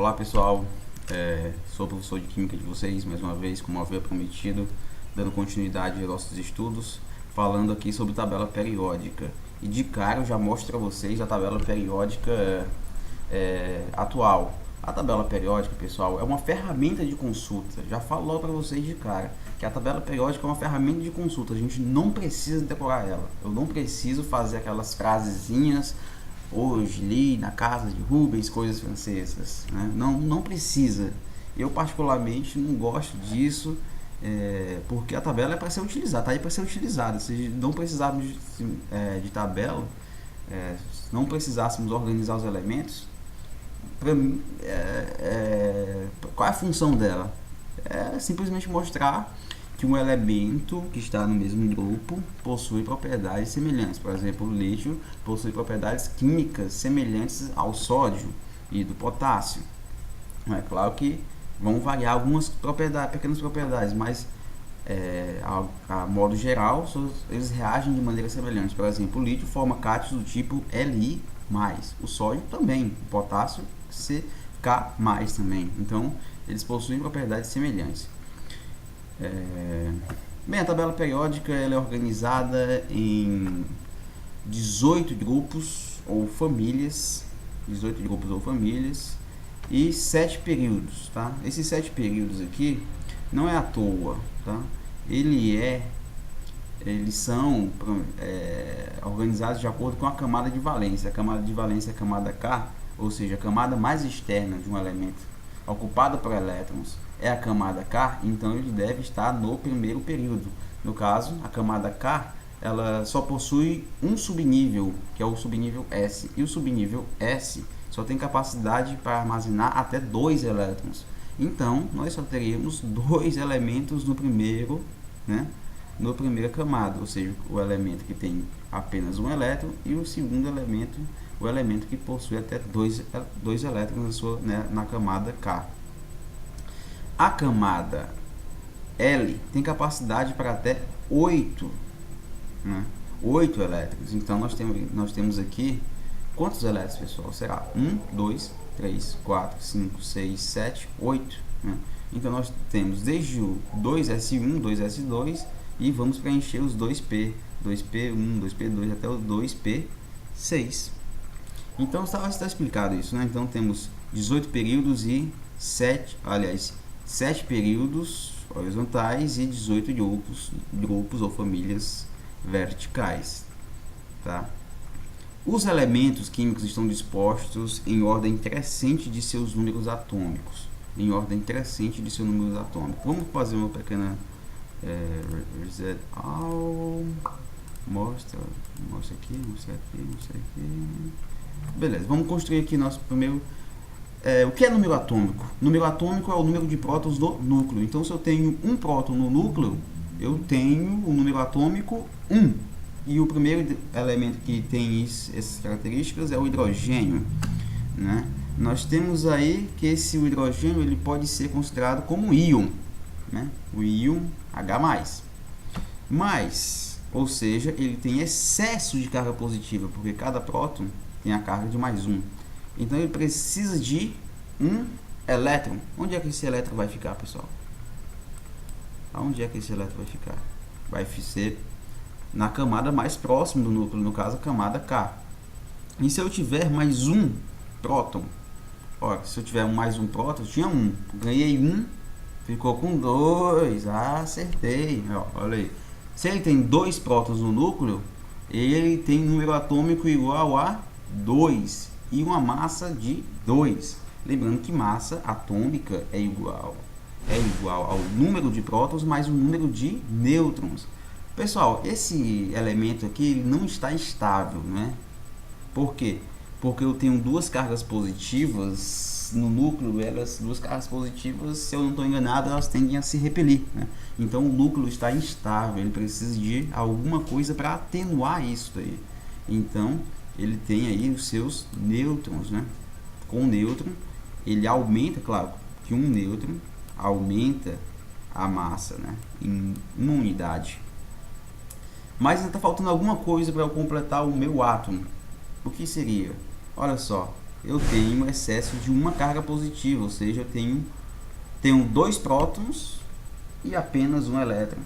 Olá pessoal, sou o professor de Química de vocês, mais uma vez, como havia prometido, dando continuidade aos nossos estudos, falando aqui sobre tabela periódica. E de cara eu já mostro para vocês a tabela periódica atual. A tabela periódica, pessoal, é uma ferramenta de consulta. Já falo logo para vocês de cara que a tabela periódica é uma ferramenta de consulta. A gente não precisa decorar ela. Eu não preciso fazer aquelas frasezinhas. Hoje li na casa de Rubens coisas francesas, né? Não precisa. Eu particularmente não gosto disso, porque a tabela é para ser utilizada, tá aí para ser utilizada. Se não precisarmos de tabela, se não precisássemos organizar os elementos, pra mim, qual é a função dela? É simplesmente mostrar que um elemento que está no mesmo grupo possui propriedades semelhantes. Por exemplo, o lítio possui propriedades químicas semelhantes ao sódio e do potássio. É claro que vão variar algumas propriedades, pequenas propriedades, mas a modo geral eles reagem de maneira semelhante. Por exemplo, o lítio forma cátions do tipo Li+, o sódio também, o potássio CK+, também. Então, eles possuem propriedades semelhantes. Bem, a tabela periódica ela é organizada em 18 grupos ou famílias, e 7 períodos, tá? Esses 7 períodos aqui não é à toa, tá? Eles são organizados de acordo com a camada de valência. A camada de valência é a camada K, ou seja, a camada mais externa de um elemento ocupada por elétrons é a camada K, então ele deve estar no primeiro período. No caso, a camada K ela só possui um subnível, que é o subnível S, e o subnível S só tem capacidade para armazenar até 2 elétrons. Então, nós só teríamos 2 elementos no primeiro, né, no primeira camada, ou seja, o elemento que tem apenas um elétron e o segundo elemento, o elemento que possui até 2 elétrons na camada K. A camada L tem capacidade para até 8 elétrons. Então nós temos aqui quantos elétrons, pessoal? Será 1, 2, 3, 4, 5, 6, 7, 8. Então nós temos desde o 2s1, 2s2 e vamos preencher os 2p, 2p1, 2p2 até o 2p6. Então está explicado isso, né? Então temos 18 períodos e 7 períodos horizontais e 18 grupos ou famílias verticais, tá? Os elementos químicos estão dispostos em ordem crescente de seus números atômicos. Vamos fazer uma pequena reset all. Mostra aqui. Beleza, vamos construir aqui nosso primeiro. O que é número atômico? Número atômico é o número de prótons do núcleo. Então, se eu tenho um próton no núcleo, eu tenho o número atômico 1. E o primeiro elemento que tem essas características é o hidrogênio, né? Nós temos aí que o hidrogênio ele pode ser considerado como um íon, né? O íon H+. Ou seja, ele tem excesso de carga positiva, porque cada próton tem a carga de +1. Então ele precisa de um elétron. Onde é que esse elétron vai ficar, pessoal? Onde é que esse elétron vai ficar? Vai ser na camada mais próxima do núcleo, no caso a camada K. E se eu tiver mais um próton? Olha, se eu tiver mais um próton, eu tinha 1. Ganhei 1, ficou com 2. Acertei. Olha aí. Se ele tem 2 prótons no núcleo, ele tem um número atômico igual a 2. E uma massa de 2. Lembrando que massa atômica é igual ao número de prótons mais o número de nêutrons. Pessoal, esse elemento aqui ele não está estável, né? Por quê? Porque eu tenho 2 cargas positivas no núcleo. Elas 2 cargas positivas, se eu não estou enganado, elas tendem a se repelir, né? Então o núcleo está instável, ele precisa de alguma coisa para atenuar isso daí. Então ele tem aí os seus nêutrons, né? Com o nêutron, ele aumenta, claro, que um nêutron aumenta a massa, né? Em uma unidade. Mas ainda está faltando alguma coisa para eu completar o meu átomo. O que seria? Olha só, eu tenho excesso de uma carga positiva, ou seja, eu tenho 2 prótons e apenas um elétron.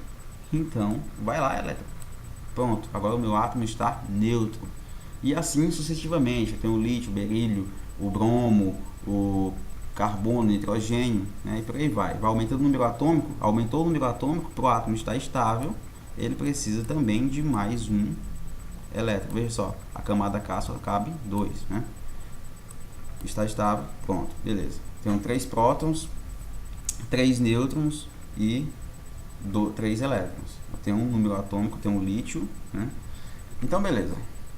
Então, vai lá, elétron. Pronto, agora o meu átomo está neutro. E assim sucessivamente, eu tenho o lítio, o berílio, o bromo, o carbono, o nitrogênio, né? E por aí vai. Vai aumentando o número atômico, aumentou o número atômico, para o átomo estar estável, ele precisa também de mais um elétron. Veja só, a camada K só cabe 2, né? Está estável, pronto, beleza. Tenho 3 prótons, 3 nêutrons e 3 elétrons. Eu tenho um número atômico, tenho um lítio, né? Então, beleza.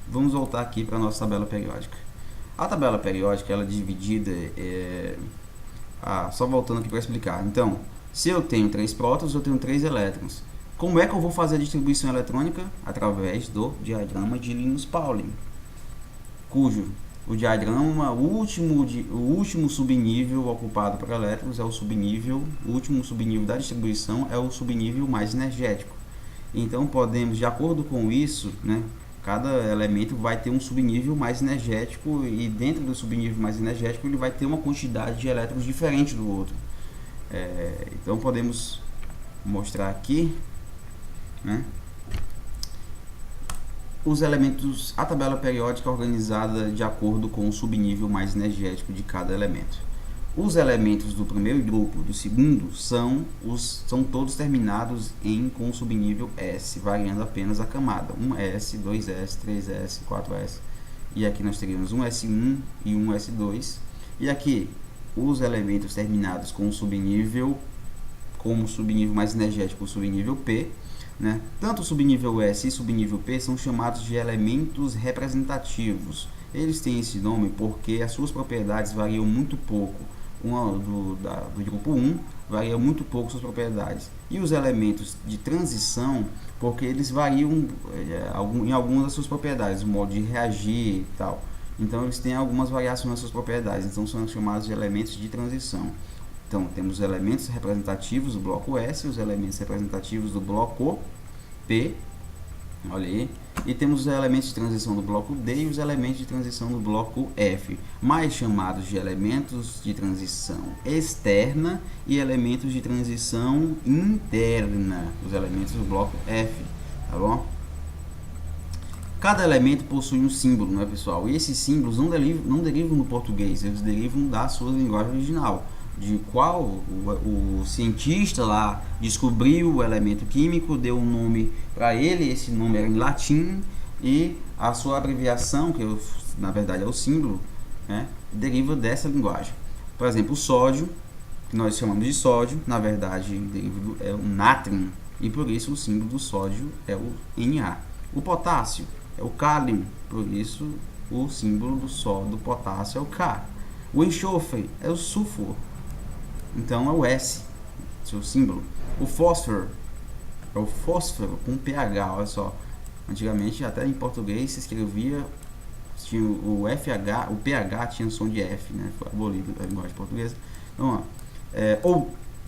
Vamos voltar aqui para a nossa tabela periódica. A tabela periódica ela é dividida, só voltando aqui para explicar. Então, se eu tenho 3 prótons, eu tenho 3 elétrons. Como é que eu vou fazer a distribuição eletrônica? Através do diagrama de Linus-Pauling, cujo o diagrama, o último subnível ocupado por elétrons é o último subnível da distribuição é o subnível mais energético. Então podemos, de acordo com isso, né, cada elemento vai ter um subnível mais energético e dentro do subnível mais energético ele vai ter uma quantidade de elétrons diferente do outro. Então podemos mostrar aqui, né, os elementos, a tabela periódica organizada de acordo com o subnível mais energético de cada elemento. Os elementos do primeiro grupo, do segundo, são todos terminados com o subnível S, variando apenas a camada. 1S, 2S, 3S, 4S. E aqui nós teríamos um S1 e um S2. E aqui, os elementos terminados com o subnível, mais energético, o subnível P, né? Tanto o subnível S e subnível P são chamados de elementos representativos. Eles têm esse nome porque as suas propriedades variam muito pouco. Do grupo 1 varia muito pouco suas propriedades. E os elementos de transição, porque eles variam em algumas das suas propriedades, o modo de reagir e tal. Então eles têm algumas variações nas suas propriedades, então são chamados de elementos de transição. Então, temos os elementos representativos do bloco S, os elementos representativos do bloco P, olha aí, e temos os elementos de transição do bloco D e os elementos de transição do bloco F, mais chamados de elementos de transição externa e elementos de transição interna, os elementos do bloco F, tá bom? Cada elemento possui um símbolo, né, pessoal? E esses símbolos não derivam no português, eles derivam da sua linguagem original, de qual o cientista lá descobriu o elemento químico, deu um nome para ele, esse nome era em latim, e a sua abreviação, que na verdade é o símbolo, né, deriva dessa linguagem. Por exemplo, o sódio, que nós chamamos de sódio, na verdade é o nátrium, e por isso o símbolo do sódio é o Na. O potássio é o cálium, por isso o símbolo do potássio é o K. O enxofre é o sulfuro, então é o S, seu símbolo. O fósforo é o fósforo com pH, olha só. Antigamente, até em português, se escrevia, tinha o FH, o pH tinha som de F, né? Foi abolido da linguagem portuguesa. Então,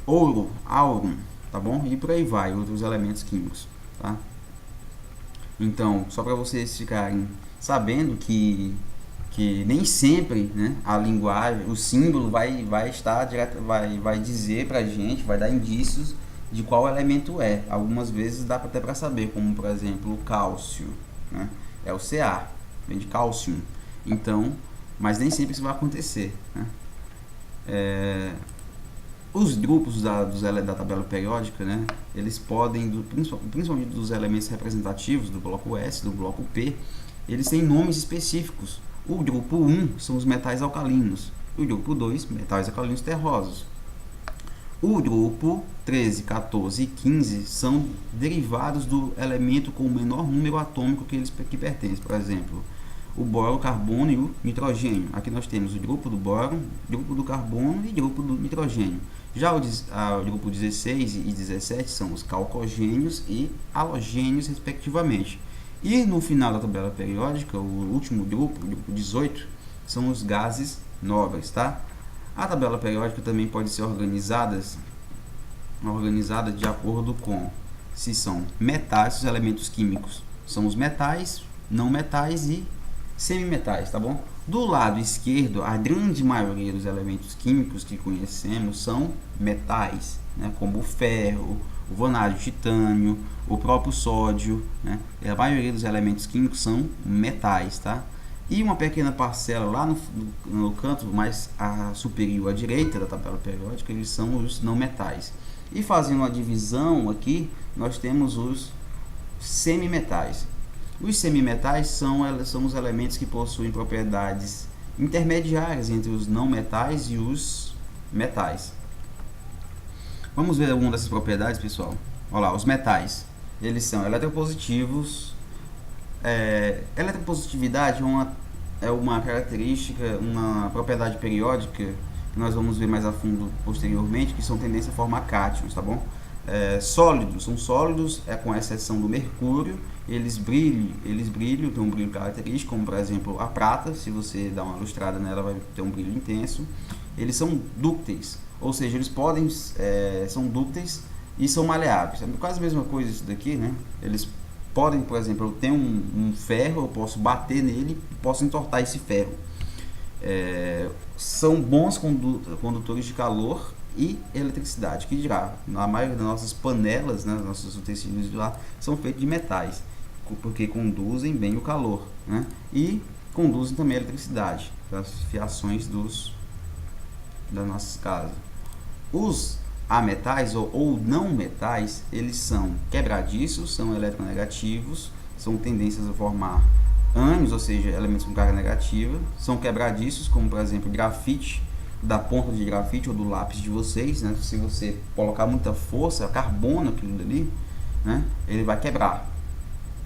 ouro, aurum, tá bom? E por aí vai, outros elementos químicos, tá? Então, só para vocês ficarem sabendo que nem sempre, né, a linguagem, o símbolo vai estar direto, vai dizer pra gente, vai dar indícios de qual elemento é. Algumas vezes dá até para saber, como por exemplo o cálcio, né, é o Ca, vem de cálcio. Então, mas nem sempre isso vai acontecer, né? Os grupos da tabela periódica, né, eles podem, principalmente dos elementos representativos do bloco S, do bloco P, eles têm nomes específicos. O grupo 1 são os metais alcalinos, o grupo 2, metais alcalinos terrosos. O grupo 13, 14 e 15 são derivados do elemento com o menor número atômico que pertence. Por exemplo, o boro, o carbono e o nitrogênio. Aqui nós temos o grupo do boro, grupo do carbono e grupo do nitrogênio. Já o grupo 16 e 17 são os calcogênios e halogênios, respectivamente. E no final da tabela periódica, o último grupo, o grupo 18, são os gases nobres, tá? A tabela periódica também pode ser organizada de acordo com se são metais, os elementos químicos são os metais, não metais e semimetais, tá bom? Do lado esquerdo, a grande maioria dos elementos químicos que conhecemos são metais, né? Como o ferro, o vanádio, o titânio, o próprio sódio, né? E a maioria dos elementos químicos são metais, tá? E uma pequena parcela lá no canto mais superior à direita da tabela periódica, eles são os não metais. E fazendo uma divisão aqui, nós temos os semimetais. Os semimetais são os elementos que possuem propriedades intermediárias entre os não metais e os metais. Vamos ver algumas dessas propriedades, pessoal. Olha lá, os metais. Eles são eletropositivos. Eletropositividade é uma característica, uma propriedade periódica que nós vamos ver mais a fundo posteriormente, que são tendência a formar cátions, tá bom? Sólidos, são sólidos, com exceção do mercúrio, eles brilham, tem um brilho característico, como por exemplo a prata. Se você dá uma lustrada nela, vai ter um brilho intenso. Eles são dúcteis, ou seja, eles são dúcteis e são maleáveis. É quase a mesma coisa isso daqui, né? Eles podem, por exemplo, eu tenho um ferro, eu posso bater nele e posso entortar esse ferro. São bons condutores de calor e eletricidade, que dirá, na maioria das nossas panelas, né, nossos utensílios de lá, são feitos de metais, porque conduzem bem o calor, né, e conduzem também a eletricidade para as fiações das nossas casas. Os ametais ou não metais, eles são quebradiços, são eletronegativos, são tendências a formar ânions, ou seja, elementos com carga negativa, são quebradiços, como por exemplo grafite, da ponta de grafite ou do lápis de vocês, né? Se você colocar muita força, carbono, aquilo dali, né? Ele vai quebrar.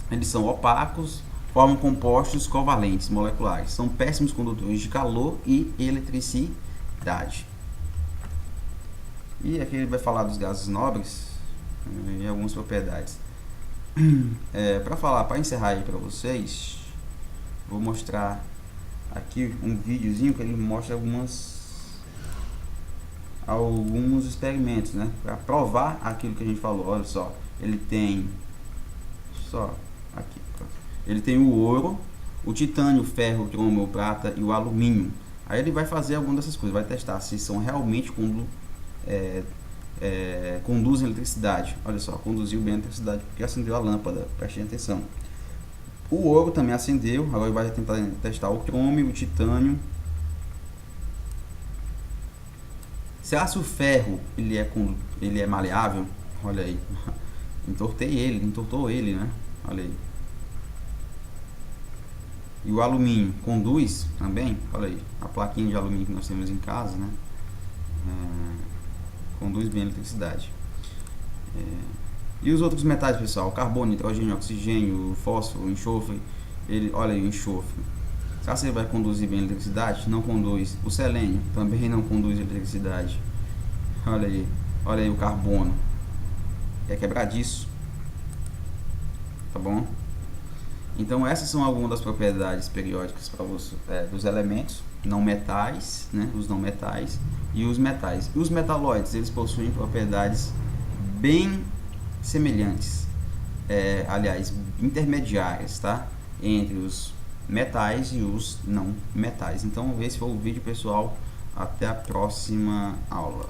Eles são opacos, formam compostos covalentes moleculares, são péssimos condutores de calor e eletricidade. E aqui ele vai falar dos gases nobres e algumas propriedades. Para encerrar aí para vocês, vou mostrar aqui um videozinho que ele mostra alguns experimentos, né, para provar aquilo que a gente falou. Olha só, ele tem ele tem o ouro, o titânio, o ferro, o cromo, o prata e o alumínio. Aí ele vai fazer alguma dessas coisas, vai testar se são realmente conduzem eletricidade. Olha só, conduziu bem a eletricidade porque acendeu a lâmpada, prestem atenção. O ouro também acendeu. Agora ele vai tentar testar o cromo, o titânio. Será se o ferro ele é maleável? Olha aí, entortou ele, né? Olha aí. E o alumínio conduz também? Olha aí, a plaquinha de alumínio que nós temos em casa, né? Conduz bem a eletricidade. E os outros metais, pessoal? Carbono, nitrogênio, oxigênio, fósforo, enxofre. Olha aí o enxofre. Será que ele vai conduzir bem a eletricidade? Não conduz. O selênio também não conduz eletricidade. Olha aí o carbono. É quebradiço. Tá bom? Então essas são algumas das propriedades periódicas para você, dos elementos não metais, né? Os não metais e os metais. E os metalóides, eles possuem propriedades bem semelhantes, aliás, intermediárias, tá? Entre os metais e os não metais. Então esse foi o vídeo, pessoal. Até a próxima aula.